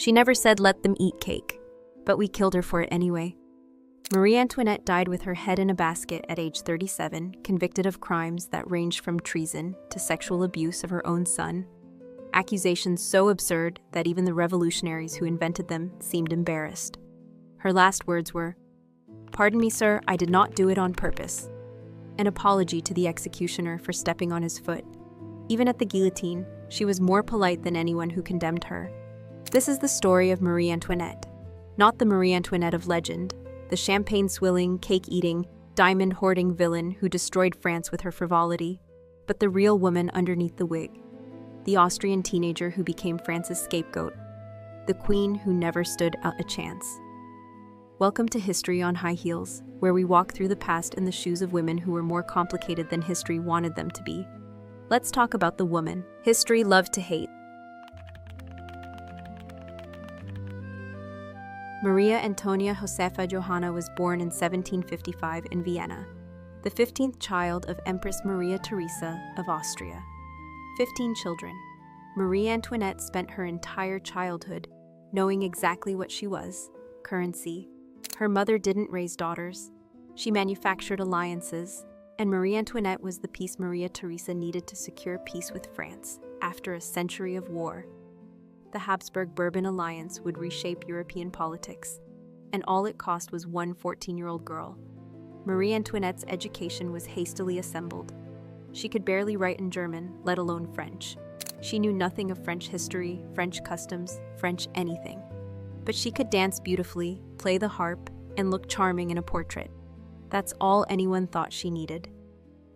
She never said let them eat cake, but we killed her for it anyway. Marie Antoinette died with her head in a basket at age 37, convicted of crimes that ranged from treason to sexual abuse of her own son. Accusations so absurd that even the revolutionaries who invented them seemed embarrassed. Her last words were, "Pardon me, sir, I did not do it on purpose." An apology to the executioner for stepping on his foot. Even at the guillotine, she was more polite than anyone who condemned her. This is the story of Marie Antoinette. Not the Marie Antoinette of legend, the champagne-swilling, cake-eating, diamond-hoarding villain who destroyed France with her frivolity, but the real woman underneath the wig. The Austrian teenager who became France's scapegoat. The queen who never stood a chance. Welcome to History on High Heels, where we walk through the past in the shoes of women who were more complicated than history wanted them to be. Let's talk about the woman history loved to hate. Maria Antonia Josefa Johanna was born in 1755 in Vienna, the 15th child of Empress Maria Theresa of Austria. 15 children. Marie Antoinette spent her entire childhood knowing exactly what she was, currency. Her mother didn't raise daughters. She manufactured alliances, and Marie Antoinette was the piece Maria Theresa needed to secure peace with France after a century of war. The Habsburg-Bourbon alliance would reshape European politics, and all it cost was one 14-year-old girl. Marie Antoinette's education was hastily assembled. She could barely write in German, let alone French. She knew nothing of French history, French customs, French anything. But she could dance beautifully, play the harp, and look charming in a portrait. That's all anyone thought she needed.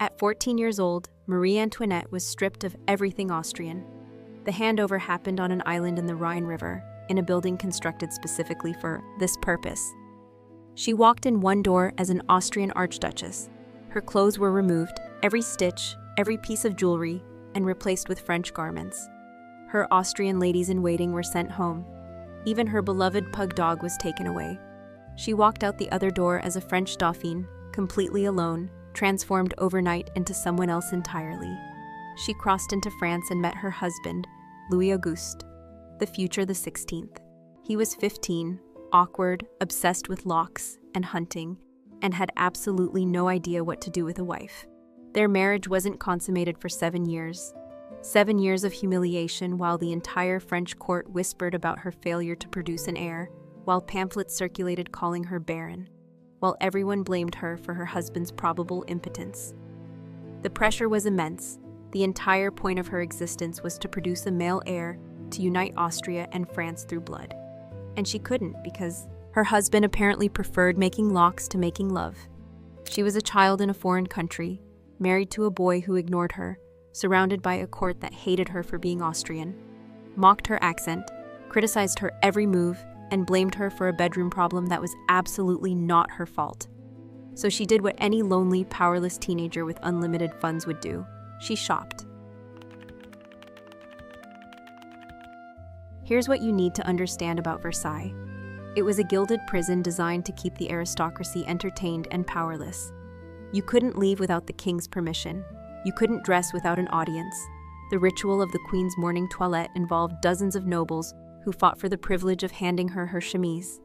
At 14 years old, Marie Antoinette was stripped of everything Austrian. The handover happened on an island in the Rhine River, in a building constructed specifically for this purpose. She walked in one door as an Austrian archduchess. Her clothes were removed, every stitch, every piece of jewelry, and replaced with French garments. Her Austrian ladies-in-waiting were sent home. Even her beloved pug dog was taken away. She walked out the other door as a French dauphine, completely alone, transformed overnight into someone else entirely. She crossed into France and met her husband, Louis Auguste, the future the 16th. He was 15, awkward, obsessed with locks and hunting, and had absolutely no idea what to do with a wife. Their marriage wasn't consummated for 7 years. 7 years of humiliation while the entire French court whispered about her failure to produce an heir, while pamphlets circulated calling her barren, while everyone blamed her for her husband's probable impotence. The pressure was immense. The entire point of her existence was to produce a male heir to unite Austria and France through blood. And she couldn't because her husband apparently preferred making locks to making love. She was a child in a foreign country, married to a boy who ignored her, surrounded by a court that hated her for being Austrian, mocked her accent, criticized her every move, and blamed her for a bedroom problem that was absolutely not her fault. So she did what any lonely, powerless teenager with unlimited funds would do. She shopped. Here's what you need to understand about Versailles. It was a gilded prison designed to keep the aristocracy entertained and powerless. You couldn't leave without the king's permission. You couldn't dress without an audience. The ritual of the queen's morning toilette involved dozens of nobles who fought for the privilege of handing her her chemise.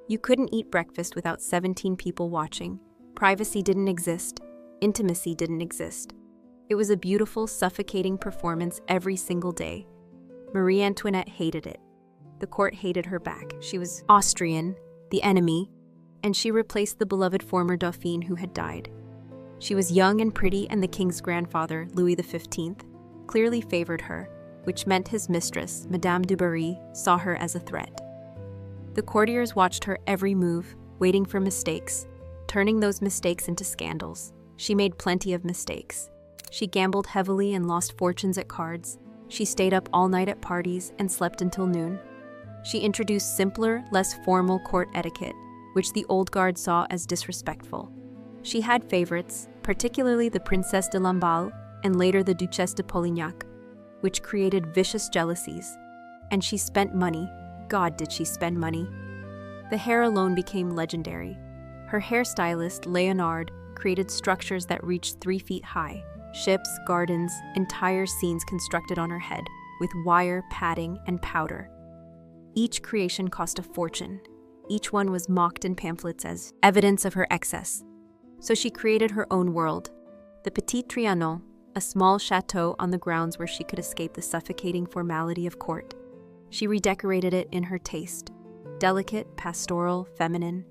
You couldn't eat breakfast without 17 people watching. Privacy didn't exist. Intimacy didn't exist. It was a beautiful, suffocating performance every single day. Marie Antoinette hated it. The court hated her back. She was Austrian, the enemy, and she replaced the beloved former Dauphine who had died. She was young and pretty, and the king's grandfather, Louis XV, clearly favored her, which meant his mistress, Madame du Barry, saw her as a threat. The courtiers watched her every move, waiting for mistakes, turning those mistakes into scandals. She made plenty of mistakes. She gambled heavily and lost fortunes at cards. She stayed up all night at parties and slept until noon. She introduced simpler, less formal court etiquette, which the old guard saw as disrespectful. She had favorites, particularly the Princesse de Lamballe and later the Duchesse de Polignac, which created vicious jealousies. And she spent money. God, did she spend money. The hair alone became legendary. Her hairstylist, Leonard, created structures that reached 3 feet high. Ships, gardens, entire scenes constructed on her head, with wire, padding, and powder. Each creation cost a fortune. Each one was mocked in pamphlets as evidence of her excess. So she created her own world, the Petit Trianon, a small chateau on the grounds where she could escape the suffocating formality of court. She redecorated it in her taste, delicate, pastoral, feminine.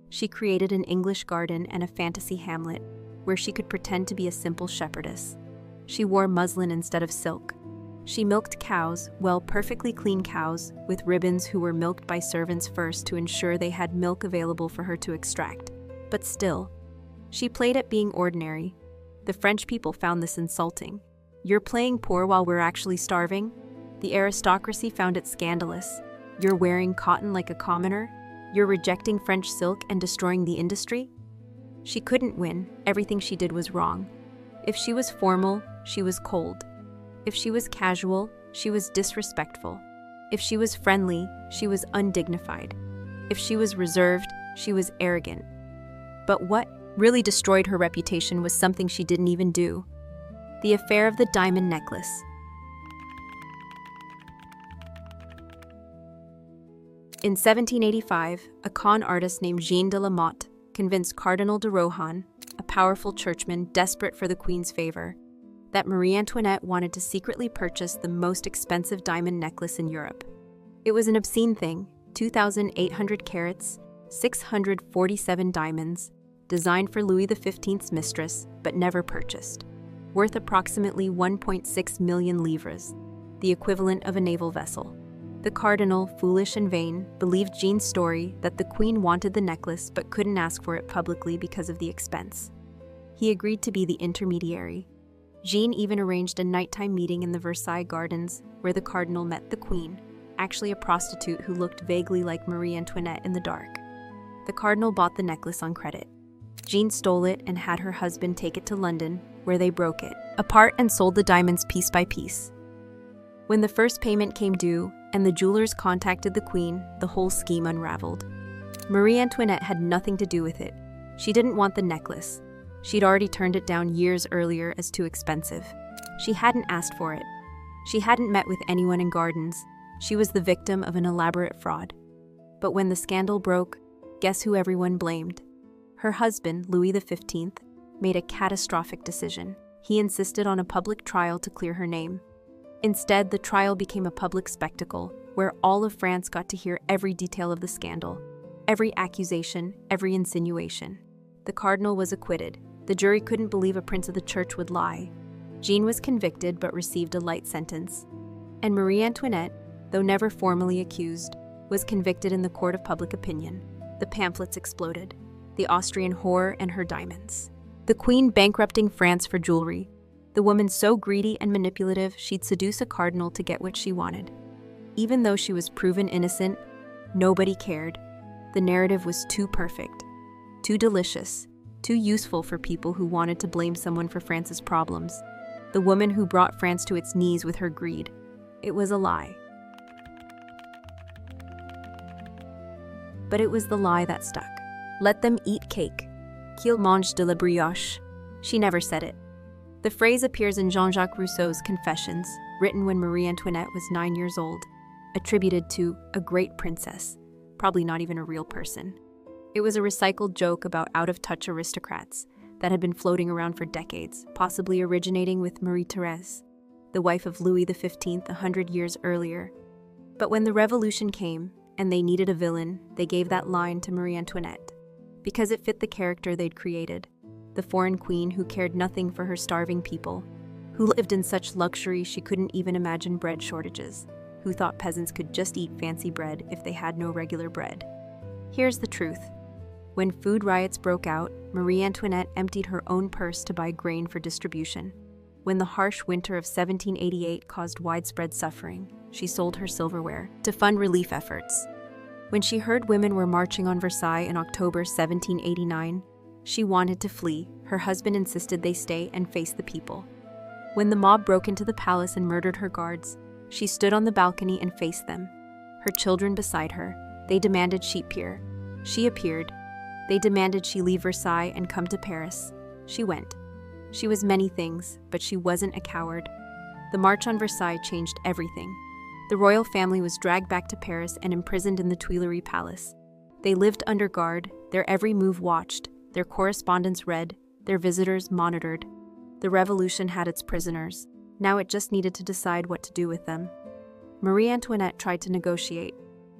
She created an English garden and a fantasy hamlet where she could pretend to be a simple shepherdess. She wore muslin instead of silk. She milked cows, well, perfectly clean cows, with ribbons who were milked by servants first to ensure they had milk available for her to extract. But still, she played at being ordinary. The French people found this insulting. You're playing poor while we're actually starving? The aristocracy found it scandalous. You're wearing cotton like a commoner? You're rejecting French silk and destroying the industry? She couldn't win. Everything she did was wrong. If she was formal, she was cold. If she was casual, she was disrespectful. If she was friendly, she was undignified. If she was reserved, she was arrogant. But what really destroyed her reputation was something she didn't even do. The affair of the diamond necklace. In 1785, a con artist named Jean de la Motte convinced Cardinal de Rohan, a powerful churchman desperate for the Queen's favor, that Marie Antoinette wanted to secretly purchase the most expensive diamond necklace in Europe. It was an obscene thing, 2,800 carats, 647 diamonds, designed for Louis XV's mistress, but never purchased, worth approximately 1.6 million livres, the equivalent of a naval vessel. The cardinal, foolish and vain, believed Jean's story that the Queen wanted the necklace but couldn't ask for it publicly because of the expense. He agreed to be the intermediary. Jean even arranged a nighttime meeting in the Versailles Gardens where the cardinal met the Queen, actually a prostitute who looked vaguely like Marie Antoinette in the dark. The cardinal bought the necklace on credit. Jean stole it and had her husband take it to London, where they broke it apart and sold the diamonds piece by piece. When the first payment came due and the jewelers contacted the Queen, the whole scheme unraveled. Marie Antoinette had nothing to do with it. She didn't want the necklace. She'd already turned it down years earlier as too expensive. She hadn't asked for it. She hadn't met with anyone in Gardens. She was the victim of an elaborate fraud. But when the scandal broke, guess who everyone blamed? Her husband, Louis XV, made a catastrophic decision. He insisted on a public trial to clear her name. Instead, the trial became a public spectacle where all of France got to hear every detail of the scandal, every accusation, every insinuation. The cardinal was acquitted. The jury couldn't believe a prince of the church would lie. Jean was convicted but received a light sentence. And Marie Antoinette, though never formally accused, was convicted in the court of public opinion. The pamphlets exploded. The Austrian whore and her diamonds. The Queen bankrupting France for jewelry. The woman so greedy and manipulative she'd seduce a cardinal to get what she wanted. Even though she was proven innocent, nobody cared. The narrative was too perfect, too delicious, too useful for people who wanted to blame someone for France's problems. The woman who brought France to its knees with her greed. It was a lie. But it was the lie that stuck. Let them eat cake. Qu'ils mangent de la brioche. She never said it. The phrase appears in Jean-Jacques Rousseau's Confessions, written when Marie Antoinette was 9 years old, attributed to a great princess, probably not even a real person. It was a recycled joke about out-of-touch aristocrats that had been floating around for decades, possibly originating with Marie Thérèse, the wife of Louis XV 100 years earlier. But when the revolution came, and they needed a villain, they gave that line to Marie Antoinette, because it fit the character they'd created. The foreign queen who cared nothing for her starving people, who lived in such luxury she couldn't even imagine bread shortages, who thought peasants could just eat fancy bread if they had no regular bread. Here's the truth. When food riots broke out, Marie Antoinette emptied her own purse to buy grain for distribution. When the harsh winter of 1788 caused widespread suffering, she sold her silverware to fund relief efforts. When she heard women were marching on Versailles in October 1789, she wanted to flee. Her husband insisted they stay and face the people. When the mob broke into the palace and murdered her guards, she stood on the balcony and faced them. Her children beside her, they demanded she appear. She appeared. They demanded she leave Versailles and come to Paris. She went. She was many things, but she wasn't a coward. The March on Versailles changed everything. The royal family was dragged back to Paris and imprisoned in the Tuileries Palace. They lived under guard, their every move watched, their correspondence read, their visitors monitored. The revolution had its prisoners. Now it just needed to decide what to do with them. Marie Antoinette tried to negotiate.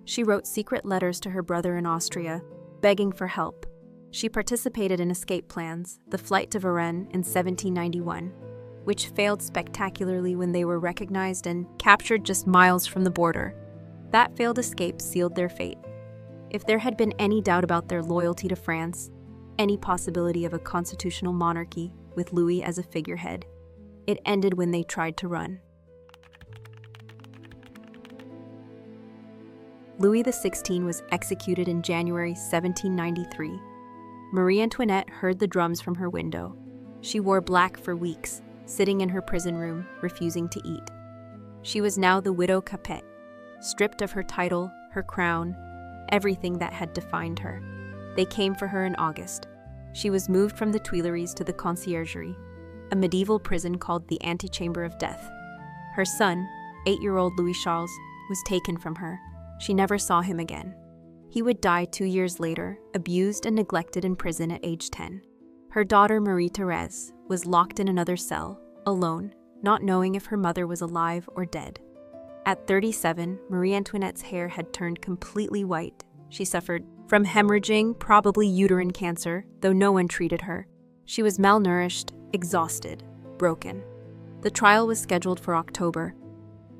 She wrote secret letters to her brother in Austria, begging for help. She participated in escape plans, the flight to Varennes in 1791, which failed spectacularly when they were recognized and captured just miles from the border. That failed escape sealed their fate. If there had been any doubt about their loyalty to France, any possibility of a constitutional monarchy with Louis as a figurehead, it ended when they tried to run. Louis XVI was executed in January 1793. Marie Antoinette heard the drums from her window. She wore black for weeks, sitting in her prison room, refusing to eat. She was now the widow Capet, stripped of her title, her crown, everything that had defined her. They came for her in August. She was moved from the Tuileries to the Conciergerie, a medieval prison called the Antechamber of Death. Her son, 8-year-old Louis Charles, was taken from her. She never saw him again. He would die 2 years later, abused and neglected in prison at age 10. Her daughter Marie-Thérèse was locked in another cell, alone, not knowing if her mother was alive or dead. At 37, Marie Antoinette's hair had turned completely white. She suffered from hemorrhaging, probably uterine cancer, though no one treated her. She was malnourished, exhausted, broken. The trial was scheduled for October.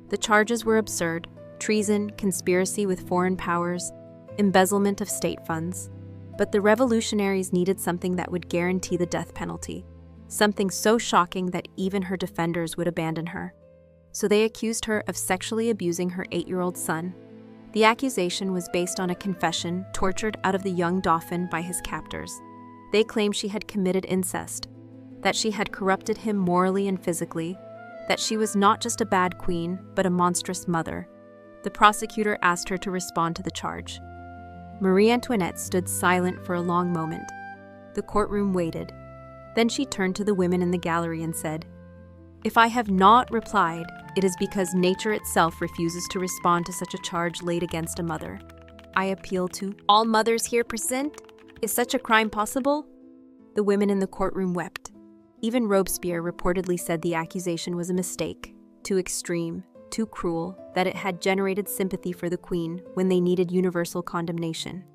The charges were absurd: treason, conspiracy with foreign powers, embezzlement of state funds. But the revolutionaries needed something that would guarantee the death penalty, something so shocking that even her defenders would abandon her. So they accused her of sexually abusing her 8-year-old son. The accusation was based on a confession tortured out of the young Dauphin by his captors. They claimed she had committed incest, that she had corrupted him morally and physically, that she was not just a bad queen, but a monstrous mother. The prosecutor asked her to respond to the charge. Marie Antoinette stood silent for a long moment. The courtroom waited. Then she turned to the women in the gallery and said, "If I have not replied, it is because nature itself refuses to respond to such a charge laid against a mother. I appeal to all mothers here present. Is such a crime possible?" The women in the courtroom wept. Even Robespierre reportedly said the accusation was a mistake, too extreme, too cruel, that it had generated sympathy for the queen when they needed universal condemnation.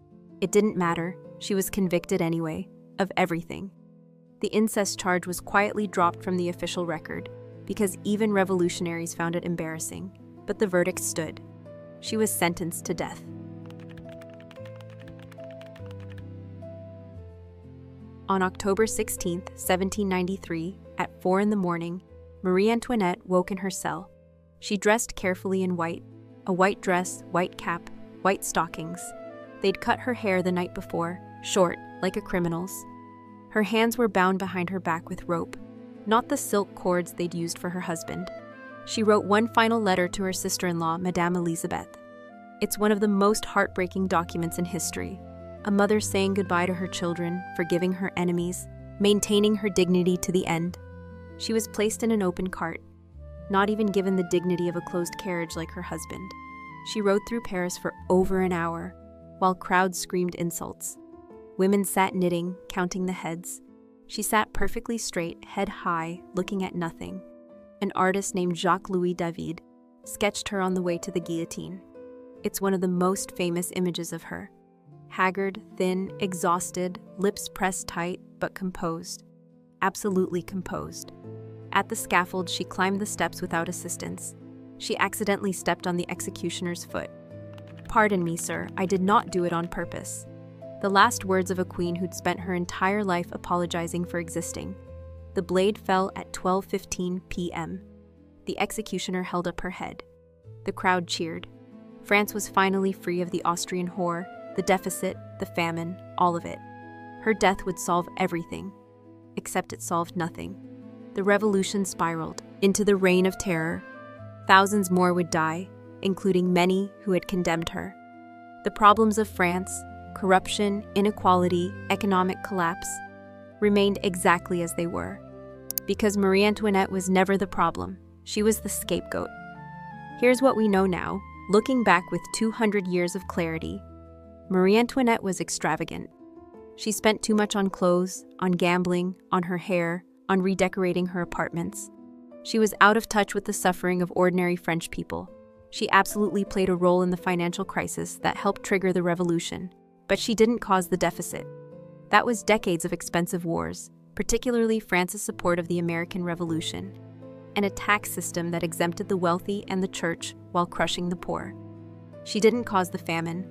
It didn't matter, she was convicted anyway, of everything. The incest charge was quietly dropped from the official record, because even revolutionaries found it embarrassing, but the verdict stood. She was sentenced to death. On October 16, 1793, at 4 in the morning, Marie Antoinette woke in her cell. She dressed carefully in white, a white dress, white cap, white stockings. They'd cut her hair the night before, short, like a criminal's. Her hands were bound behind her back with rope, not the silk cords they'd used for her husband. She wrote one final letter to her sister-in-law, Madame Elisabeth. It's one of the most heartbreaking documents in history. A mother saying goodbye to her children, forgiving her enemies, maintaining her dignity to the end. She was placed in an open cart, not even given the dignity of a closed carriage like her husband. She rode through Paris for over an hour, while crowds screamed insults. Women sat knitting, counting the heads. She sat perfectly straight, head high, looking at nothing. An artist named Jacques-Louis David sketched her on the way to the guillotine. It's one of the most famous images of her. Haggard, thin, exhausted, lips pressed tight, but composed. Absolutely composed. At the scaffold, she climbed the steps without assistance. She accidentally stepped on the executioner's foot. "Pardon me, sir, I did not do it on purpose." The last words of a queen who'd spent her entire life apologizing for existing. The blade fell at 12:15 p.m. The executioner held up her head. The crowd cheered. France was finally free of the Austrian horror, the deficit, the famine, all of it. Her death would solve everything. Except it solved nothing. The revolution spiraled into the reign of terror. Thousands more would die, including many who had condemned her. The problems of France, corruption, inequality, economic collapse, remained exactly as they were. Because Marie Antoinette was never the problem, she was the scapegoat. Here's what we know now, looking back with 200 years of clarity. Marie Antoinette was extravagant. She spent too much on clothes, on gambling, on her hair, on redecorating her apartments. She was out of touch with the suffering of ordinary French people. She absolutely played a role in the financial crisis that helped trigger the revolution, but she didn't cause the deficit. That was decades of expensive wars, particularly France's support of the American Revolution, and a tax system that exempted the wealthy and the church while crushing the poor. She didn't cause the famine.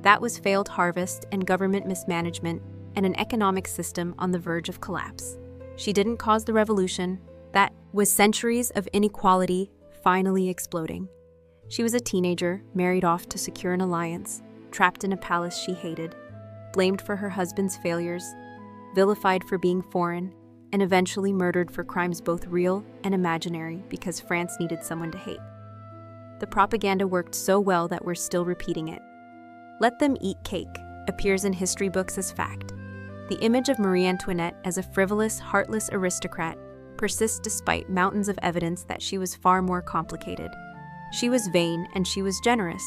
That was failed harvest and government mismanagement and an economic system on the verge of collapse. She didn't cause the revolution. That was centuries of inequality finally exploding. She was a teenager, married off to secure an alliance, trapped in a palace she hated, blamed for her husband's failures, vilified for being foreign, and eventually murdered for crimes both real and imaginary because France needed someone to hate. The propaganda worked so well that we're still repeating it. "Let them eat cake" appears in history books as fact. The image of Marie Antoinette as a frivolous, heartless aristocrat persists despite mountains of evidence that she was far more complicated. She was vain and she was generous.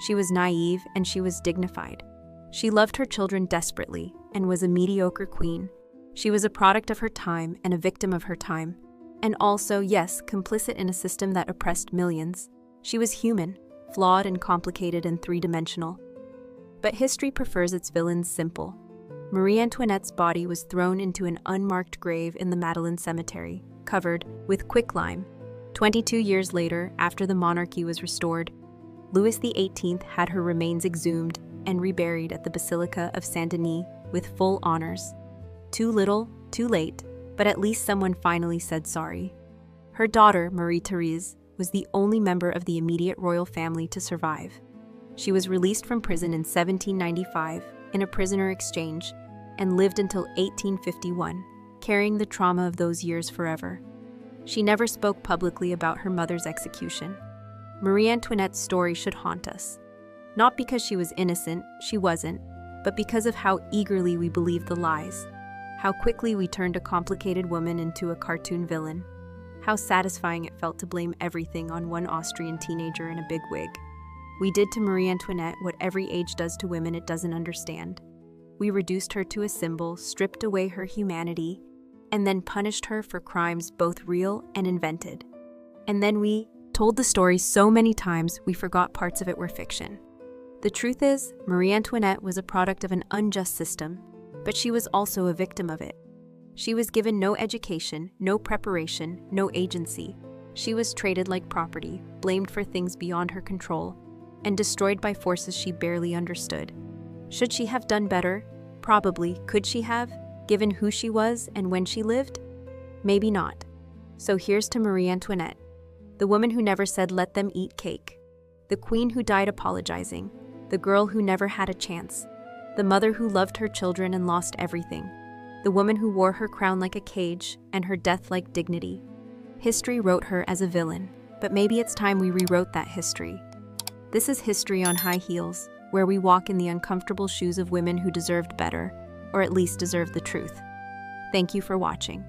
She was naive and she was dignified. She loved her children desperately and was a mediocre queen. She was a product of her time and a victim of her time. And also, yes, complicit in a system that oppressed millions. She was human, flawed and complicated and three-dimensional. But history prefers its villains simple. Marie Antoinette's body was thrown into an unmarked grave in the Madeleine Cemetery, covered with quicklime. 22 years later, after the monarchy was restored, Louis XVIII had her remains exhumed and reburied at the Basilica of Saint-Denis with full honors. Too little, too late, but at least someone finally said sorry. Her daughter, Marie-Thérèse, was the only member of the immediate royal family to survive. She was released from prison in 1795 in a prisoner exchange and lived until 1851, carrying the trauma of those years forever. She never spoke publicly about her mother's execution. Marie Antoinette's story should haunt us. Not because she was innocent, she wasn't, but because of how eagerly we believed the lies. How quickly we turned a complicated woman into a cartoon villain. How satisfying it felt to blame everything on one Austrian teenager in a big wig. We did to Marie Antoinette what every age does to women it doesn't understand. We reduced her to a symbol, stripped away her humanity, and then punished her for crimes both real and invented. And then we told the story so many times we forgot parts of it were fiction. The truth is, Marie Antoinette was a product of an unjust system, but she was also a victim of it. She was given no education, no preparation, no agency. She was treated like property, blamed for things beyond her control, and destroyed by forces she barely understood. Should she have done better? Probably. Could she have, given who she was and when she lived? Maybe not. So here's to Marie Antoinette, the woman who never said let them eat cake, the queen who died apologizing, the girl who never had a chance, the mother who loved her children and lost everything, the woman who wore her crown like a cage and her death like dignity. History wrote her as a villain, but maybe it's time we rewrote that history. This is History on High Heels, where we walk in the uncomfortable shoes of women who deserved better, or at least deserved the truth. Thank you for watching.